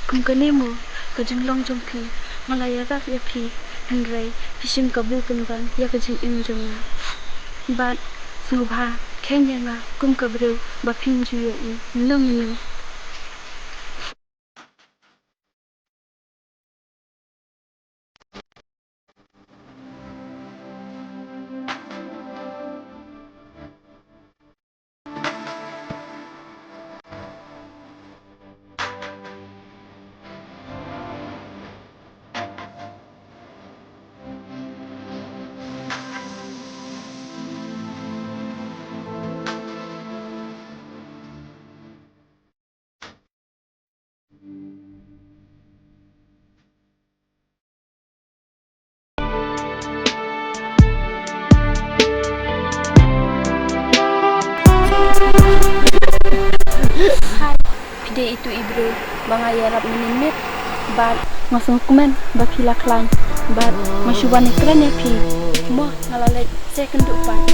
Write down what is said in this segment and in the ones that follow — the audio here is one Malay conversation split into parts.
kum kanemu kajing long jongpi malaya rak ya phi hanrai fishing kabu kunban ya kajing injung bat subha kenya nga kum kabru bapin juyo lung yu pide itu ibro bangayarap menimit bat ngasong kuman bapila klan bat masyuban ikran ya pi mo ngalalek second dupan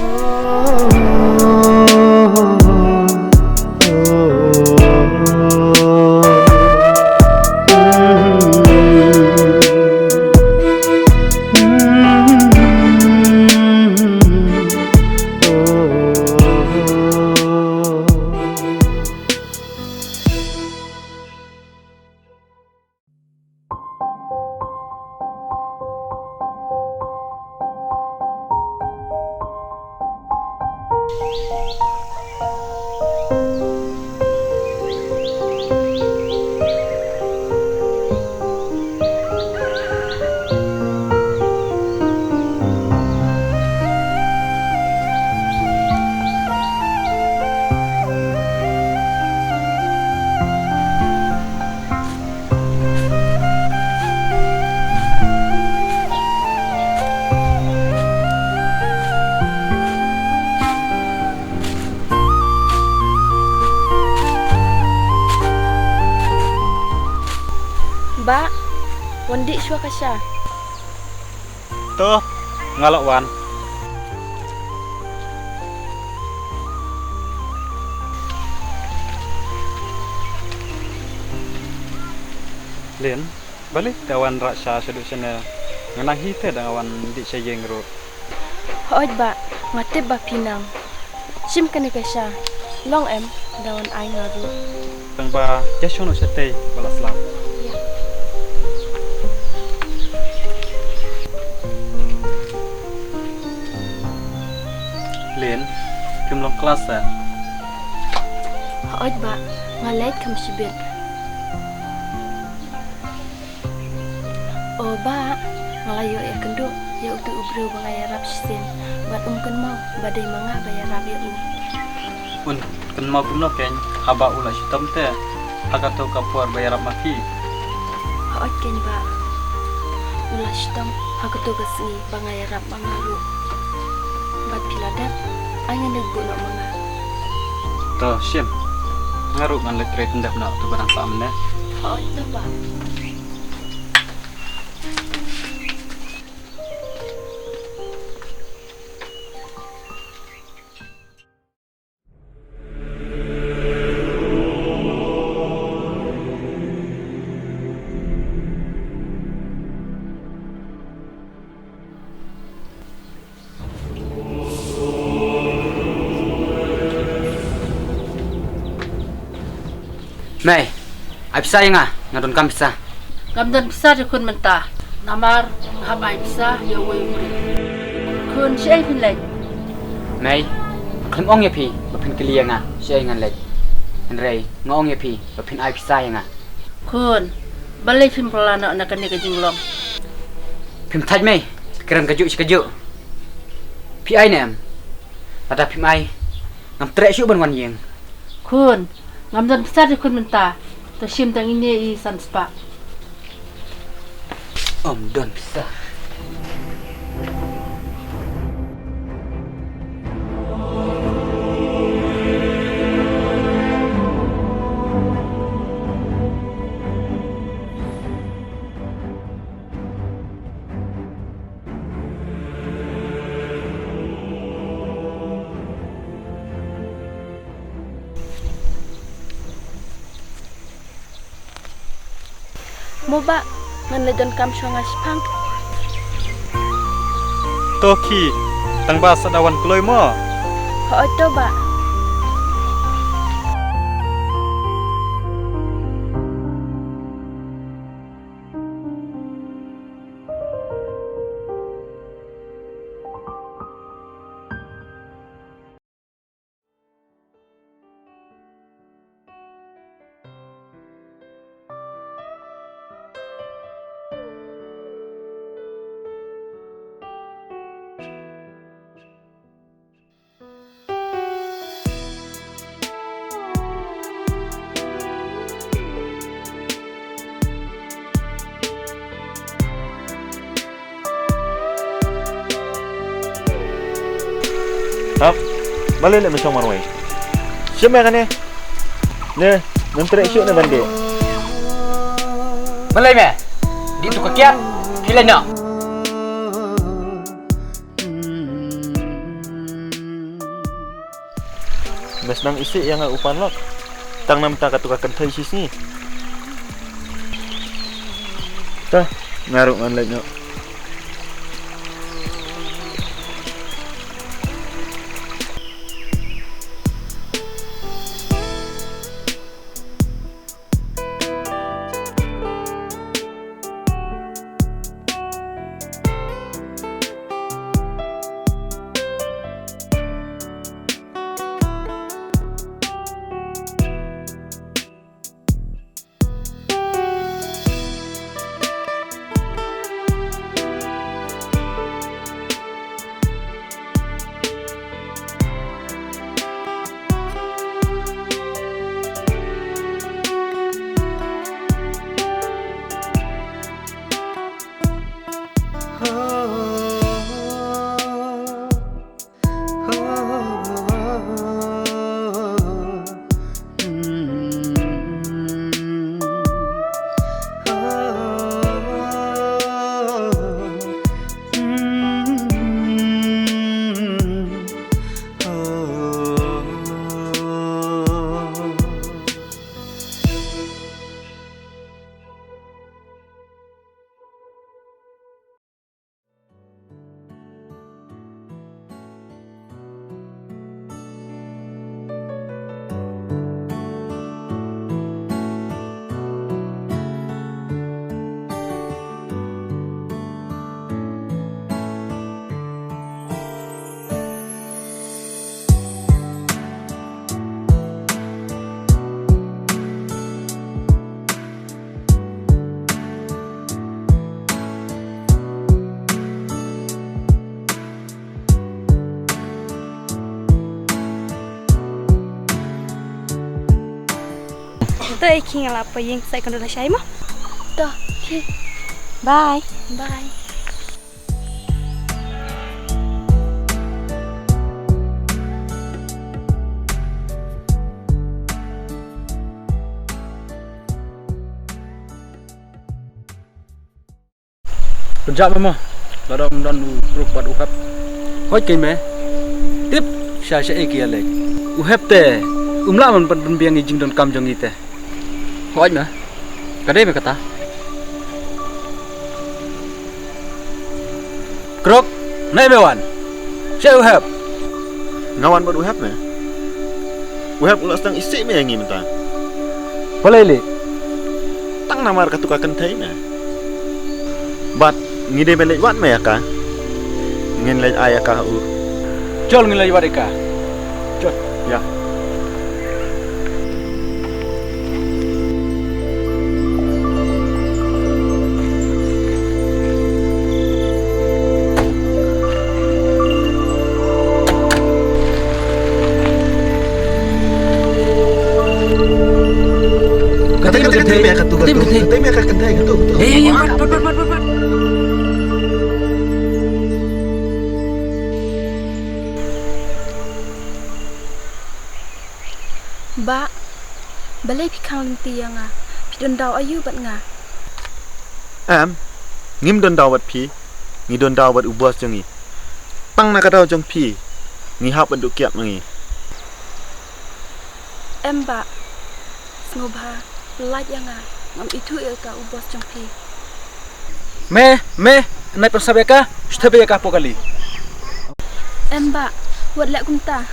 ba wandi shwa kasha tuh ngalok wan Lin balik kawan raksa seduk sana ngenang hite dengan di sayeng ro hoj ba ngatib ba pinang sim kane kasha long em dawan ai ngaru tang ba jasono setei balas lam Lin jumlah kelas ya hoj ba ngalet kam sibit oh ba ngalayo ya kendo ya utu ubro bangaya rap sin bat kan mau badai manga bayar rap ya un kan mau kuno ken haba ula sitam te hagato kapuar bayar maki hoj ken ba ula sitam hagato gasni bangaya rap mangaru bat piladat ayan nagbo na mga to sim ngaru ngan letre tendap na tu barang samne hoj to ba Mai, abisa yang ngadon kam bisa. Gamdan bisa de kun menta. Namar habai bisa ya wei uri. Kun syai pin lek. Mai, klim ong ya pi, bapin kili yang syai ngan lek. Andrei, ngong ya pi, bapin ai bisa yang Kun balai pin pelana nak kene ke jinglong. Pim taj mai, pikiran kaju sekaju. Pi ai nem. Pada pim ai, ngam trek syuk ban wan yang. Kun gamdan bisa de kun menta. Tashim tang ini i sanspa. Om don bisa. Moba ngan le don kam shonga sipang. Toki tang ba sadawan kloy mo. Ho to ba. Hap, balik le macam marwai. Siapa kan ni? Ne, nanti syuk ne bandi. Malay me. Di tu kakiat. Kila na. Bas nang isi yang upan lok. Tang nam tak katukakan thai sis ni. Tah, ngaruk ngan le nyok. To iking ala pa yeng sai kondo la shai mo. To, ki. Bye. Bye. Penjak mama. Ladam dan ruk buat uhap. Hoi kei me. Tip saya kia lek. Uhap te. Umla man penbiang ijing don kam jong ite. Hoi me. Kadai me kata. Krok. Nai bewan. Saya uhap. Ngawan buat uhap ne? Uhap ulas tang isi me yang ni mentah. Boleh le. Tang namar katukakan thai na. Bat ngide belai wat me ka? Ngin lai ayaka u. Jol ngilai wadeka. Jol. Ya. Ba, balai pikang linti yang ah, pidon daw ayu bat nga. Ngim don daw bat pi, ngi don daw bat ubos jongi. Pang nak daw jong pi, ngi hap bat duk kiat mangi. Ba, ngobha, laj yang ah, ngam itu ya ka ubos jongpi. Me, nai persabe ka, shtabe ka pokali. Emba, wat lek kumta.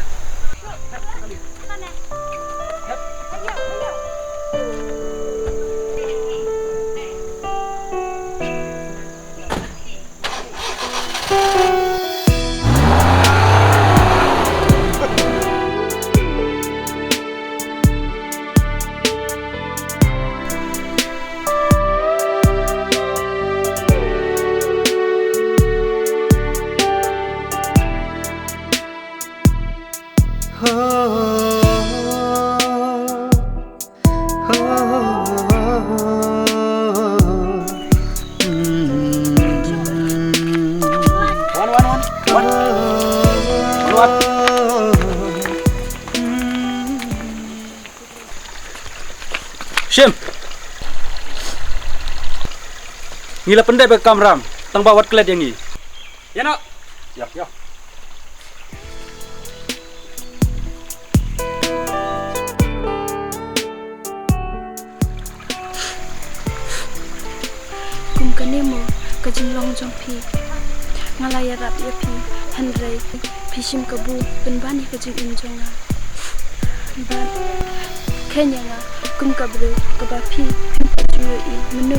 Shim. Ngila pendai bek kamram, tang bawat klet yang ni. Ya no. Ya. Kum kanemo kajinglong jongpi. Ngalaya rap ya pi, handrai pishim kabu penbani kajing injonga. Ban Kenya nga kum kabru kabapi pim kajuyo I menu